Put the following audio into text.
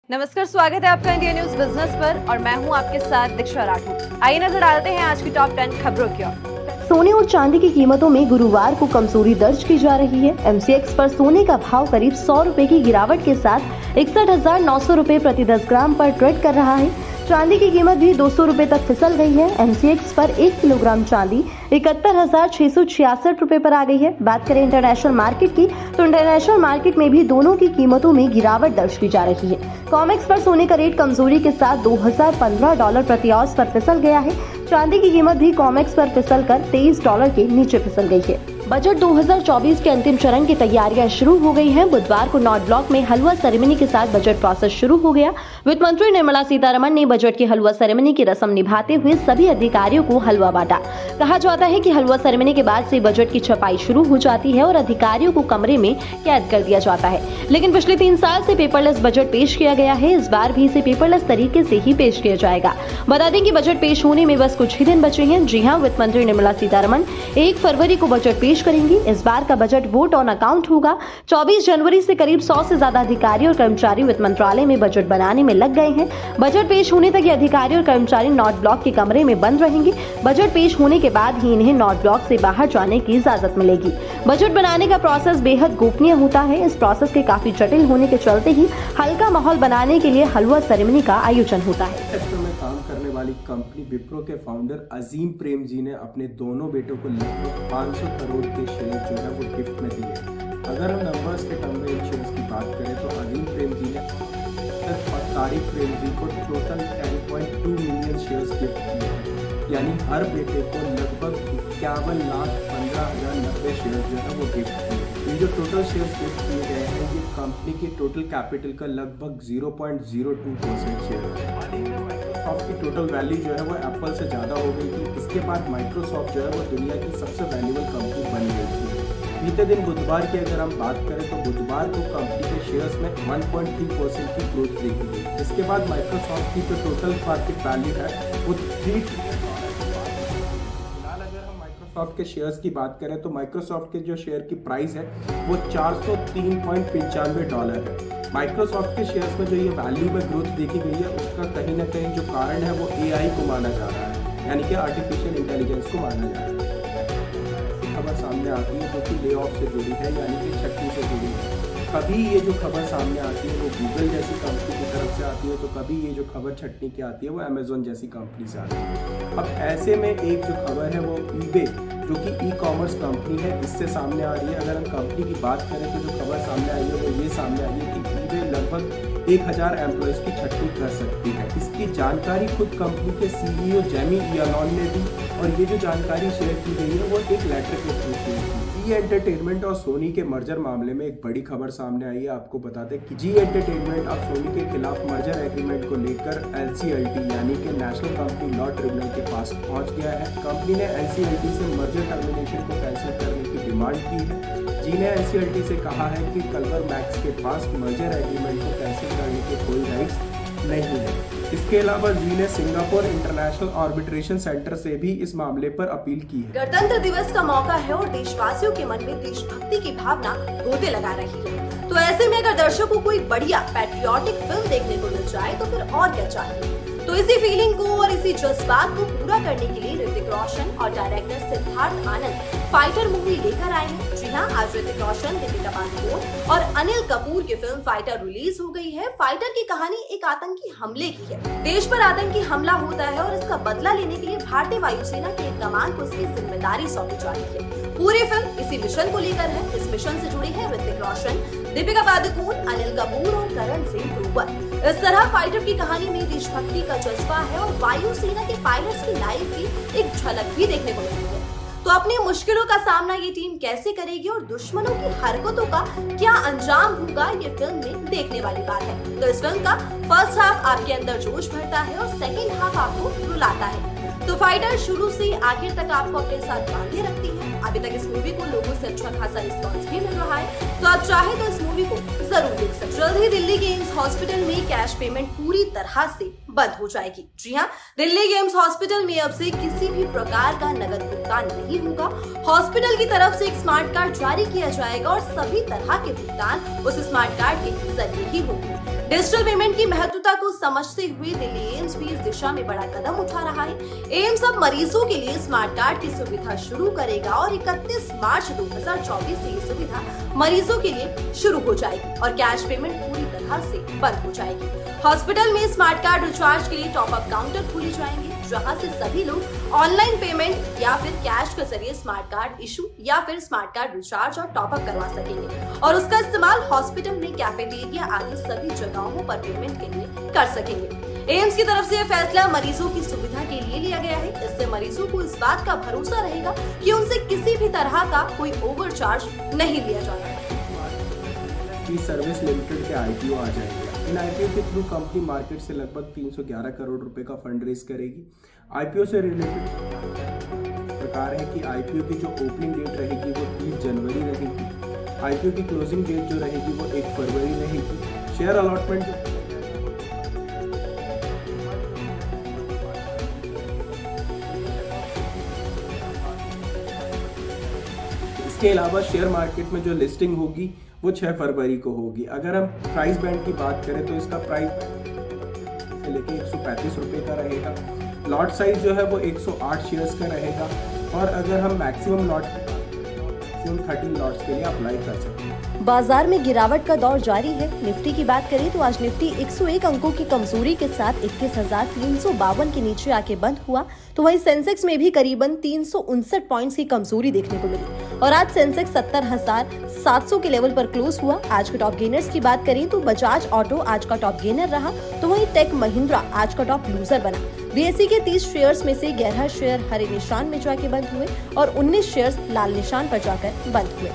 नमस्कार, स्वागत है आपका इंडिया न्यूज बिजनेस पर और मैं हूं आपके साथ दीक्षा राठौर। आइए नजर डालते हैं आज की टॉप 10 खबरों की ओर। सोने और चांदी की कीमतों में गुरुवार को कमजोरी दर्ज की जा रही है। एमसीएक्स पर सोने का भाव करीब 100 रुपए की गिरावट के साथ 61,900 रुपए प्रति 10 ग्राम पर ट्रेड कर रहा है। चांदी की कीमत भी 200 रुपए तक फिसल गई है। एमसीएक्स पर 1 किलोग्राम चांदी 71,666 रुपए पर आ गई है। बात करें इंटरनेशनल मार्केट की, तो इंटरनेशनल मार्केट में भी दोनों की कीमतों में गिरावट दर्ज की जा रही है। कॉमेक्स पर सोने का रेट कमजोरी के साथ $2015 प्रति औंस पर फिसल गया है। चांदी की कीमत भी कॉमेक्स पर फिसल कर $23 के नीचे फिसल गई है। बजट 2024 के अंतिम चरण की तैयारियां शुरू हो गई हैं। बुधवार को नॉर्थ ब्लॉक में हलवा सेरेमनी के साथ बजट प्रोसेस शुरू हो गया। वित्त मंत्री निर्मला सीतारमण ने बजट की हलवा सेरेमनी की रस्म निभाते हुए सभी अधिकारियों को हलवा बांटा। कहा जाता है कि हलवा सेरेमनी के बाद से बजट की छपाई शुरू हो जाती है और अधिकारियों को कमरे में कैद कर दिया जाता है। लेकिन पिछले 3 साल से पेपरलेस बजट पेश किया गया है। इस बार भी इसे पेपरलेस तरीके से ही पेश किया जाएगा। बता दें कि बजट पेश होने में बस कुछ ही दिन बचे हैं। जी हां, वित्त मंत्री निर्मला सीतारमण 1 फरवरी को बजट पेश करेंगी। इस बार का बजट वोट ऑन अकाउंट होगा। 24 जनवरी से करीब 100 से ज्यादा अधिकारी और कर्मचारी वित्त मंत्रालय में बजट बनाने में लग गए हैं। बजट पेश होने तक ये अधिकारी और कर्मचारी नॉर्थ ब्लॉक के कमरे में बंद रहेंगे। बजट पेश होने के बाद ही इन्हें नॉर्थ ब्लॉक से बाहर जाने की इजाजत मिलेगी। बजट बनाने का प्रोसेस बेहद गोपनीय होता है। इस प्रोसेस के काफी जटिल होने के चलते ही हल्का माहौल बनाने के लिए हलवा सेरेमनी का आयोजन होता है। सेक्टर में काम करने वाली कंपनी विप्रो के फाउंडर अजीम प्रेम जी ने अपने दोनों बेटों को लगभग 500 करोड़ के शेयर जो है वो गिफ्ट में दिए। अगर हम नंबर्स के टर्म में इन शेयर्स की बात करें तो अजीम प्रेम जी ने और तारिक प्रेम जी को टोटल 10.2 मिलियन शेयर्स गिफ्ट किए हैं। यानी हर बेटे को लगभग 51,15,090 शेयर जो है वो गिफ्ट किए। ये जो टोटल शेयर्स गिफ्ट किए गए हैं ये कंपनी की टोटल कैपिटल का लगभग 0.02% शेयर है। माइक्रोसॉफ्ट की टोटल वैल्यू जो है वो एप्पल से ज़्यादा हो गई थी। इसके बाद माइक्रोसॉफ्ट जो है वो दुनिया की सबसे वैल्यूएबल कंपनी बन गई थी। बीते दिन बुधवार की अगर हम बात करें तो बुधवार को कंपनी के शेयर्स में 1.3% की ग्रोथ देखी गई। इसके बाद माइक्रोसॉफ्ट की जो टोटल मार्केट वैल्यू है वो 3 माइक्रोसॉफ्ट के शेयर्स की बात करें तो माइक्रोसॉफ्ट के जो शेयर की प्राइस है वो $403.95 है। माइक्रोसॉफ्ट के शेयर्स में जो ये वैल्यू में ग्रोथ देखी गई है उसका कहीं ना कहीं जो कारण है वो AI को माना जा रहा है, यानी कि आर्टिफिशियल इंटेलिजेंस को माना जा रहा है। खबर सामने आती है जो कि ले ऑफ से जुड़ी है, यानी कि छटनी से जुड़ी है। कभी ये जो खबर सामने आती है वो गूगल जैसी कंपनी की तरफ से आती है तो कभी ये जो खबर छटनी की आती है वो अमेजोन जैसी कंपनी से आती है। अब ऐसे में एक जो खबर है वो ईबे जो कि ई-कॉमर्स कंपनी है इससे सामने आ रही है। अगर हम कंपनी की बात करें तो जो खबर सामने आई है वो ये सामने आई है कि ईबे लगभग 1000 एम्प्लॉयज़ की छटनी कर सकती है। इसकी जानकारी खुद कंपनी के CEO जेमी यालोन ने दी और ये जो जानकारी शेयर की गई है वो एक लेटर के थ्रू शेयर की। जी एंटरटेनमेंट और सोनी के मर्जर मामले में एक बड़ी खबर सामने आई है। आपको बता दें कि जी एंटरटेनमेंट और सोनी के खिलाफ मर्जर एग्रीमेंट को लेकर NCLT यानी कि नेशनल कंपनी लॉ ट्रिब्यूनल के पास पहुंच गया है। कंपनी ने NCLT से मर्जर टर्मिनेशन को कैंसिल करने की डिमांड की है। जी ने NCLT से कहा है कि कल्वर मैक्स के पास मर्जर एग्रीमेंट को कैंसिल करने के कोई राइट्स नहीं है। इसके अलावा जी ने सिंगापुर इंटरनेशनल आर्बिट्रेशन सेंटर से भी इस मामले पर अपील की है। गणतंत्र दिवस का मौका है और देशवासियों के मन में देशभक्ति की भावना गोते लगा रही है। तो ऐसे में अगर दर्शकों को कोई बढ़िया पैट्रियोटिक फिल्म देखने को मिल जाए तो फिर और क्या चाहिए। तो इसी फीलिंग को और इसी जज्बात को पूरा करने के लिए ऋतिक रोशन और director Siddharth Anand fighter movie लेकर आए हैं। जी हाँ, आज ऋतिक रोशन, दीपिका पादुकोण और अनिल कपूर की फिल्म फाइटर रिलीज हो गई है। फाइटर की कहानी एक आतंकी हमले की है। देश पर आतंकी हमला होता है और इसका बदला लेने के लिए भारतीय वायुसेना की एक कमान को इसकी जिम्मेदारी सौंपी जा रही है। पूरी फिल्म इसी मिशन को लेकर है। इस मिशन से जुड़े हैं ऋतिक रोशन, दीपिका पादुकोण, अनिल कपूर और करण सिंह ग्रोवर। इस तरह फाइटर की कहानी में देशभक्ति का जज्बा है और वायुसेना के पायलट्स की लाइफ की एक झलक भी देखने को मिलती है। तो अपनी मुश्किलों का सामना ये टीम कैसे करेगी और दुश्मनों की हरकतों का क्या अंजाम होगा, ये फिल्म में देखने वाली बात है। तो इस फिल्म का फर्स्ट हाफ आपके अंदर जोश भरता है और सेकेंड हाफ आपको रुलाता है। तो फाइटर शुरू से आखिर तक आपको अपने साथ बांधे रखती है। अभी तक इस मूवी को लोगों से अच्छा खासा रिस्पांस भी मिल रहा है, तो आप चाहे तो इस मूवी को जरूर देख सकते हैं। जल्द ही दिल्ली के एम्स हॉस्पिटल में कैश पेमेंट पूरी तरह से बंद हो जाएगी। जी हाँ, दिल्ली के एम्स हॉस्पिटल में अब से किसी भी प्रकार का नगद भुगतान नहीं होगा। हॉस्पिटल की तरफ से एक स्मार्ट कार्ड जारी किया जाएगा और सभी तरह के भुगतान उस स्मार्ट कार्ड के जरिए ही होंगे। डिजिटल पेमेंट की महत्वता को समझते हुए दिल्ली एम्स भी इस दिशा में बड़ा कदम उठा रहा है। एम्स अब मरीजों के लिए स्मार्ट कार्ड की सुविधा शुरू करेगा और 31 मार्च 2024 से ये सुविधा मरीजों के लिए शुरू हो जाएगी और कैश पेमेंट पूरी तरह से बंद हो जाएगी। हॉस्पिटल में स्मार्ट कार्ड रिचार्ज के लिए टॉप अप काउंटर खोले जाएंगे, जहां से सभी लोग ऑनलाइन पेमेंट या फिर कैश के जरिए स्मार्ट कार्ड इशू या फिर स्मार्ट कार्ड रिचार्ज और टॉप अप करवा सकेंगे और उसका इस्तेमाल हॉस्पिटल में, कैफेटेरिया आदि सभी जगहों पर पेमेंट के लिए कर सकेंगे। एम्स की तरफ से यह फैसला मरीजों की सुविधा के लिए लिया गया है। इससे मरीजों को इस बात का भरोसा रहेगा कि उनसे किसी भी तरह का कोई ओवरचार्ज नहीं लिया जाएगा। सर्विस लिमिटेड के IPO आ जाएंगे। इन IPO के थ्रू कंपनी मार्केट से लगभग 311 करोड़ रुपए का फंड रेज करेगी। IPO से रिलेटेड प्रकार है कि IPO की जो ओपनिंग डेट रहेगी वो 30 जनवरी रहेगी। IPO की क्लोजिंग डेट जो रहेगी वो 1 फरवरी रहेगी। शेयर अलॉटमेंट इसके अलावा शेयर मार्केट में जो लिस्टिंग होगी वो 6 फरवरी को होगी। अगर हम प्राइस बैंड की बात करें तो इसका प्राइस से लेके 135 रुपये का रहेगा। लॉट साइज जो है वो 108 शेयर्स का रहेगा और अगर हम मैक्सिमम 13 लॉट्स के लिए अप्लाई कर सकते हैं। बाजार में गिरावट का दौर जारी है। निफ्टी की बात करें तो आज निफ्टी 101 अंकों की कमजोरी के साथ 21,352 के नीचे आके बंद हुआ, तो वहीं सेंसेक्स में भी करीबन 359 पॉइंट्स की कमजोरी देखने को मिली और आज सेंसेक्स 70,700 के लेवल पर क्लोज हुआ। आज के टॉप गेनर्स की बात करें तो बजाज ऑटो आज का टॉप गेनर रहा, तो वहीं टेक महिंद्रा आज का टॉप लूजर बना। बीएसई के 30 शेयर्स में से 11 शेयर हरे निशान में जाके बंद हुए और 19 शेयर्स लाल निशान पर जाकर बंद हुए।